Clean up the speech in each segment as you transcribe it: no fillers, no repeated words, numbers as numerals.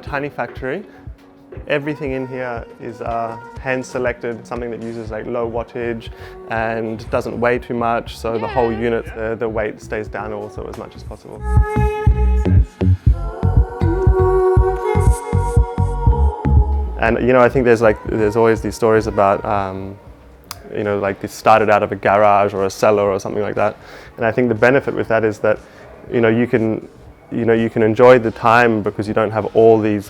tiny factory. Everything in here is hand selected, something that uses like low wattage and doesn't weigh too much, so the whole unit, the weight stays down also as much as possible. And I think there's always these stories about like this started out of a garage or a cellar or something like that. And I think the benefit with that is that you can enjoy the time because you don't have all these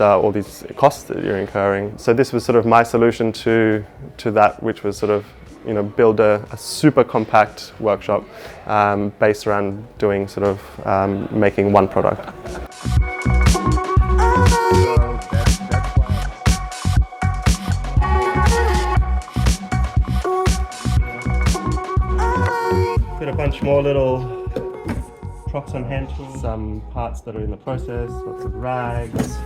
costs that you're incurring. So this was sort of my solution to that, which was sort of build a super compact workshop based around doing sort of making one product. Got a bunch more little props and hand tools, some parts that are in the process, lots of rags.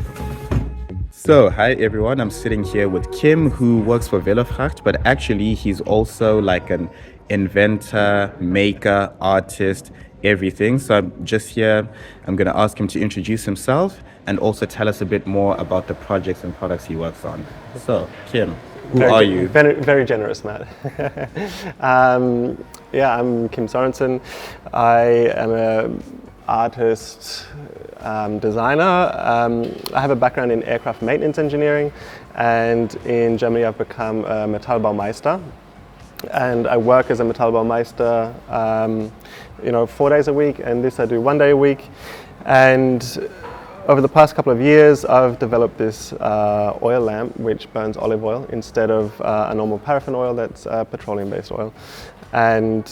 So, hi everyone, I'm sitting here with Kim, who works for Velofracht, but actually he's also like an inventor, maker, artist, everything. So I'm just here, I'm going to ask him to introduce himself and also tell us a bit more about the projects and products he works on. So, Kim, who are you? Very generous, Matt. Yeah, I'm Kim Sørensen. I am an artist, designer. I have a background in aircraft maintenance engineering, and in Germany I've become a Metallbauer. And I work as a Metallbauer, 4 days a week, and this I do 1 day a week. And over the past couple of years, I've developed this oil lamp which burns olive oil instead of a normal paraffin oil that's petroleum-based oil. And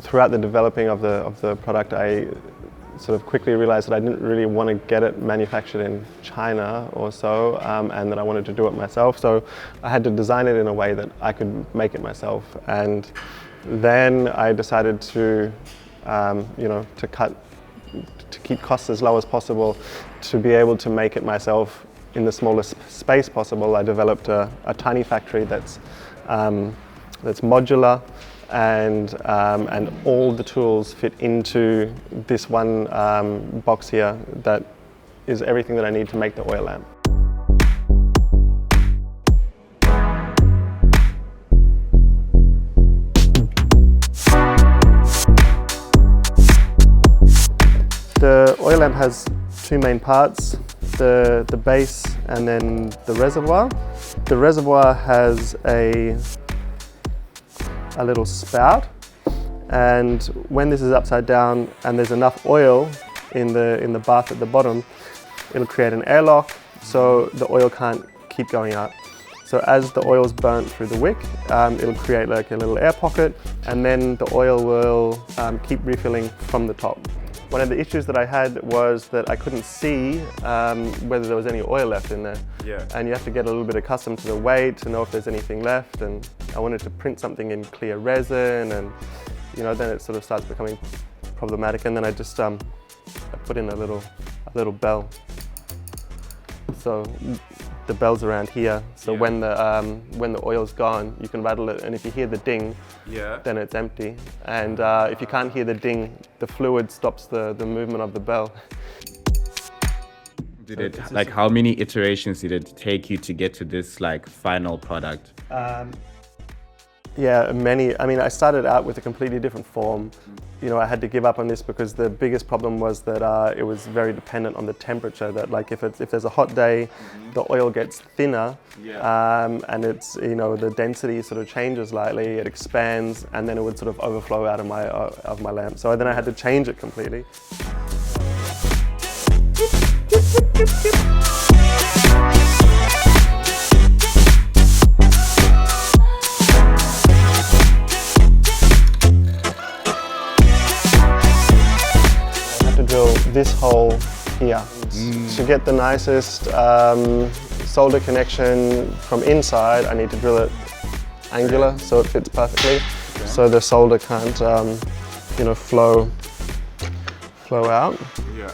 throughout the developing of the product, I sort of quickly realized that I didn't really want to get it manufactured in China or so, and that I wanted to do it myself. So I had to design it in a way that I could make it myself. And then I decided to keep costs as low as possible, to be able to make it myself in the smallest space possible. I developed a tiny factory that's modular, and all the tools fit into this one box here that is everything that I need to make the oil lamp. The oil lamp has two main parts, the base and then the reservoir. The reservoir has a little spout, and when this is upside down and there's enough oil in the bath at the bottom, it'll create an airlock so the oil can't keep going out. So as the oil's burnt through the wick, it'll create like a little air pocket, and then the oil will keep refilling from the top. One of the issues that I had was that I couldn't see whether there was any oil left in there. Yeah. And you have to get a little bit accustomed to the weight to know if there's anything left. And I wanted to print something in clear resin, and then it sort of starts becoming problematic. And then I just I put in a little bell. So the bell's around here. So yeah. When the oil's gone, you can rattle it, and if you hear the ding, yeah, then it's empty. And if you can't hear the ding, the fluid stops the movement of the bell. Did it, like, how many iterations did it take you to get to this like final product? Yeah, many. I mean, I started out with a completely different form. I had to give up on this because the biggest problem was that it was very dependent on the temperature. That like if there's a hot day, the oil gets thinner, and it's the density sort of changes slightly. It expands, and then it would sort of overflow out of my lamp. So then I had to change it completely. This hole here to get the nicest solder connection from inside. I need to drill it angular so it fits perfectly, so the solder can't flow out. Yeah.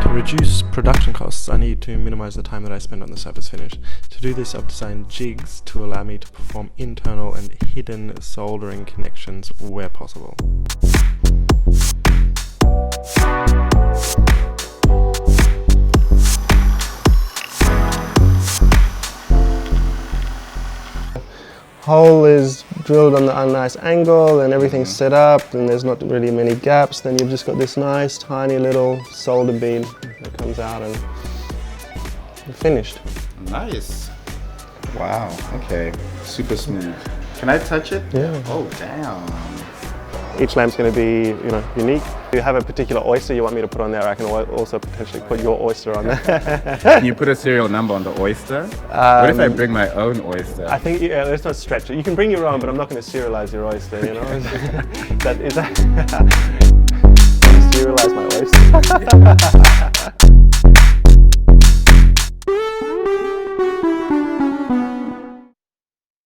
To reduce production costs, I need need to minimize the time that I spend on the surface finish. To do this, I've designed jigs to allow me to perform internal and hidden soldering connections where possible. Hole is drilled on a nice angle and everything's set up and there's not really many gaps. Then you've just got this nice tiny little solder bead that comes out and you're finished. Nice. Wow, okay, super smooth. Can I touch it? Yeah. Oh, damn. Each lamp's going to be, unique. If you have a particular oyster you want me to put on there, I can also potentially put your oyster on there. Can you put a serial number on the oyster? What if I bring my own oyster? I think, let's not stretch it. You can bring your own, but I'm not going to serialize your oyster, Is that serialize my oyster?